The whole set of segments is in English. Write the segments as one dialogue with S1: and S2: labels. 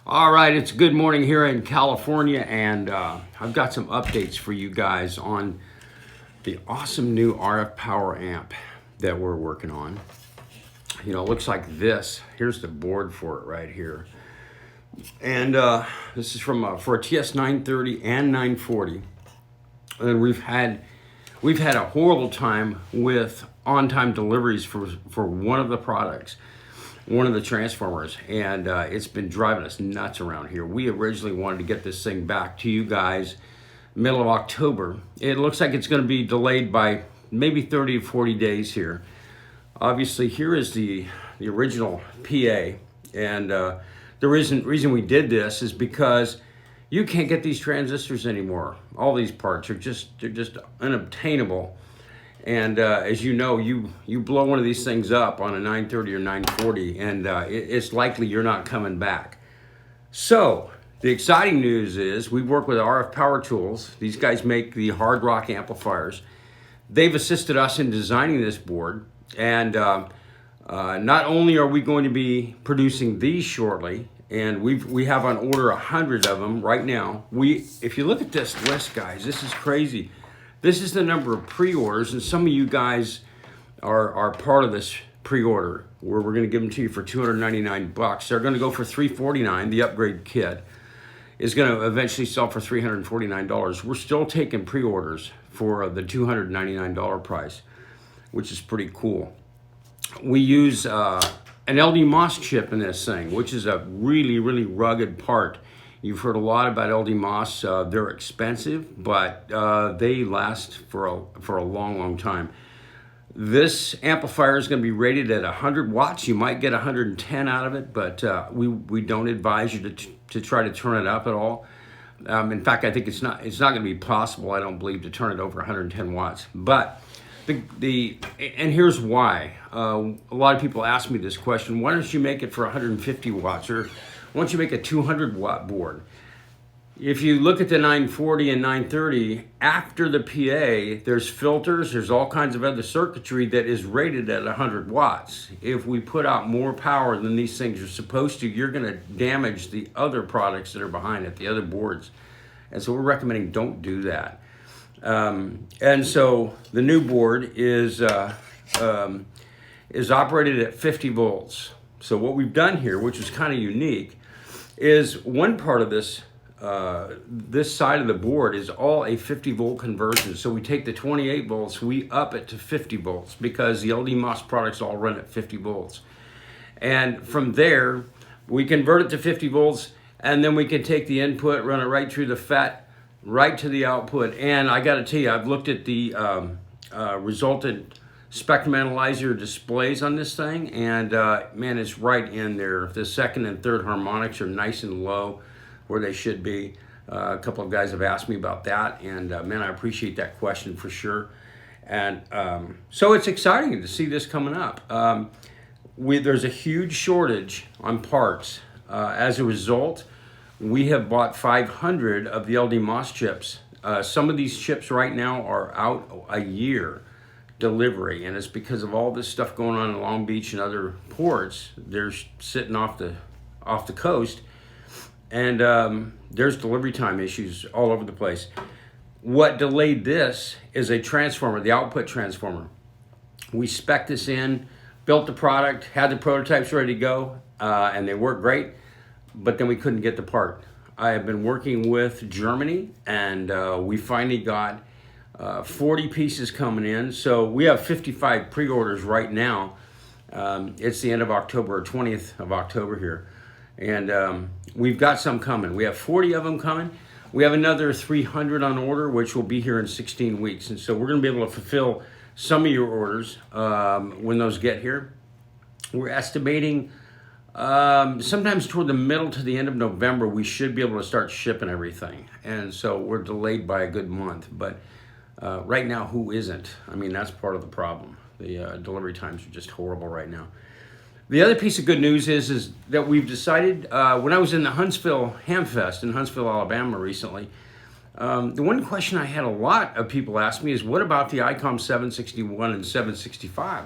S1: All right, it's good morning here in California, and I've got some updates for you guys on the awesome new RF power amp that we're working on. You know, it looks like this. Here's the board for it right here. And this is from for a TS-930 and 940. And we've had a horrible time with on-time deliveries for one of the products, one of the transformers, and it's been driving us nuts around here. We originally wanted to get this thing back to you guys middle of October. It looks like it's going to be delayed by maybe 30 to 40 days here. Obviously, here is the original PA, and the reason we did this is because you can't get these transistors anymore. All these parts are just unobtainable. And as you know, you blow one of these things up on a 930 or 940, and it's likely you're not coming back. So the exciting news is we work with RF Power Tools. These guys make the hard rock amplifiers. They've assisted us in designing this board, and not only are we going to be producing these shortly, and we have on order 100 of them right now. If you look at this list, guys, this is crazy. This is the number of pre-orders, and some of you guys are part of this pre-order where we're going to give them to you for $299. They're going to go for $349. The upgrade kit is going to eventually sell for $349. We're still taking pre-orders for the $299 price, which is pretty cool. We use an LD-MOS chip in this thing, which is a really, really rugged part. You've heard a lot about LD-MOS. They're expensive, but they last for a long, long time. This amplifier is going to be rated at 100 watts. You might get 110 out of it, but we don't advise you to try to turn it up at all. In fact, I think it's not going to be possible, I don't believe, to turn it over 110 watts. But and here's why. A lot of people ask me this question: why don't you make it for 150 watts, or why don't you make a 200 watt board? If you look at the 940 and 930, after the PA, there's filters, there's all kinds of other circuitry that is rated at 100 watts. If we put out more power than these things are supposed to, you're going to damage the other products that are behind it, the other boards. And so we're recommending don't do that. And so the new board is operated at 50 volts. So what we've done here, which is kind of unique, is one part of this side of the board is all a 50 volt conversion. So we take the 28 volts, we up it to 50 volts because the LD-MOS products all run at 50 volts. And from there, we convert it to 50 volts, and then we can take the input, run it right through the FET, right to the output. And I got to tell you, I've looked at the resultant spectrum analyzer displays on this thing, and man, it's right in there. The second and third harmonics are nice and low where they should be. A couple of guys have asked me about that, and man, I appreciate that question for sure. And so it's exciting to see this coming up. There's a huge shortage on parts. As a result, we have bought 500 of the LD-MOS chips. Some of these chips right now are out a year delivery, and it's because of all this stuff going on in Long Beach and other ports. They're sitting off the coast, and there's delivery time issues all over the place. What delayed this is a transformer, the output transformer. We spec'd this in, built the product, had the prototypes ready to go, and they work great, but then we couldn't get the part. I have been working with Germany, and we finally got 40 pieces coming in. So we have 55 pre-orders right now. It's the end of October, 20th of October here. And we've got some coming. We have 40 of them coming. We have another 300 on order, which will be here in 16 weeks. And so we're going to be able to fulfill some of your orders when those get here. We're estimating sometimes toward the middle to the end of November, we should be able to start shipping everything. And so we're delayed by a good month. But right now, who isn't? I mean, that's part of the problem. The delivery times are just horrible right now. The other piece of good news is that we've decided, when I was in the Huntsville Hamfest in Huntsville, Alabama recently, the one question I had a lot of people ask me is, what about the ICOM 761 and 765?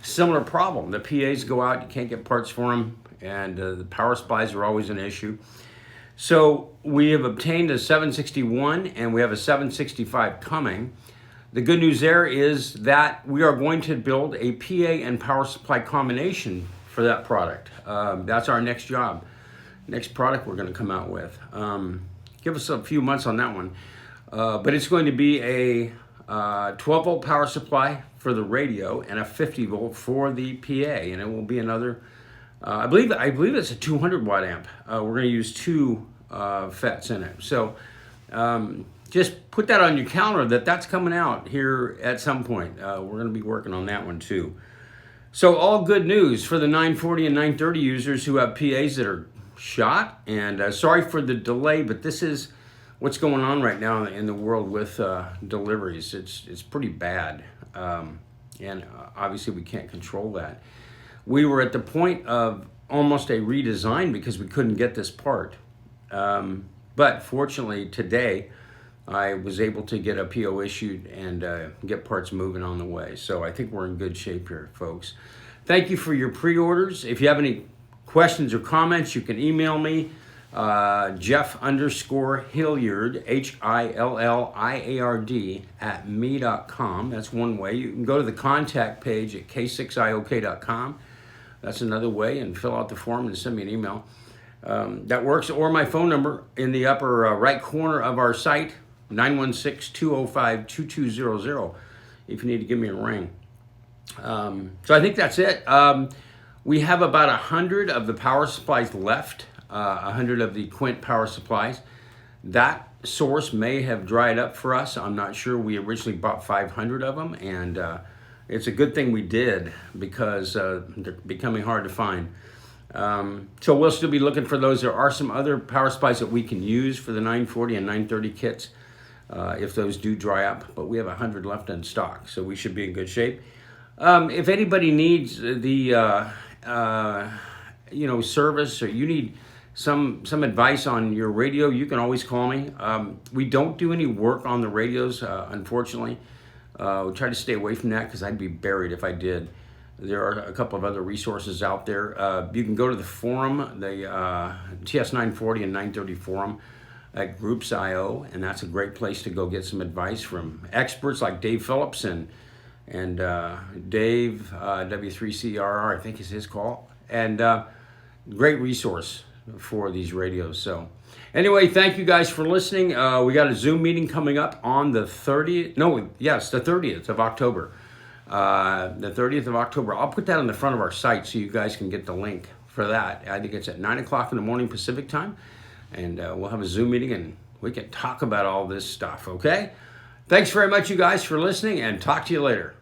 S1: Similar problem. The PAs go out, you can't get parts for them, and the power supplies are always an issue. So we have obtained a 761 and we have a 765 coming. The good news there is that we are going to build a PA and power supply combination for that product. That's our next job, next product we're going to come out with. Give us a few months on that one. But it's going to be a 12 volt power supply for the radio and a 50 volt for the PA, and it will be another, I believe it's a 200 watt amp. We're going to use two FETs in it. So just put that on your calendar that's coming out here at some point. We're going to be working on that one too. So all good news for the 940 and 930 users who have PAs that are shot. And sorry for the delay, but this is what's going on right now in the world with deliveries. It's pretty bad. And obviously we can't control that. We were at the point of almost a redesign because we couldn't get this part. But fortunately today, I was able to get a PO issued and get parts moving on the way. So I think we're in good shape here, folks. Thank you for your pre-orders. If you have any questions or comments, you can email me, Jeff_Hilliard, HILLIARD @me.com. That's one way. You can go to the contact page at k6iok.com. That's another way, and fill out the form and send me an email. That works, or my phone number in the upper right corner of our site, 916-205-2200, if you need to give me a ring. So I think that's it. We have about 100 of the power supplies left, 100 of the Quint power supplies. That source may have dried up for us. I'm not sure. We originally bought 500 of them, and it's a good thing we did because they're becoming hard to find. So we'll still be looking for those. There are some other power supplies that we can use for the 940 and 930 kits if those do dry up, but we have 100 left in stock, so we should be in good shape. If anybody needs the service, or you need some advice on your radio, you can always call me. We don't do any work on the radios, unfortunately. We try to stay away from that because I'd be buried if I did. There are a couple of other resources out there. You can go to the forum, the TS-940 and 930 forum at Groups.io, and that's a great place to go get some advice from experts like Dave Phillips and Dave W3CRR, I think is his call, and great resource for these radios. So anyway, thank you guys for listening. We got a Zoom meeting coming up on the 30th. No, yes, the 30th of October. The 30th of October. I'll put that on the front of our site so you guys can get the link for that. I think it's at 9 o'clock in the morning Pacific time. And we'll have a Zoom meeting and we can talk about all this stuff, okay? Thanks very much, you guys, for listening, and talk to you later.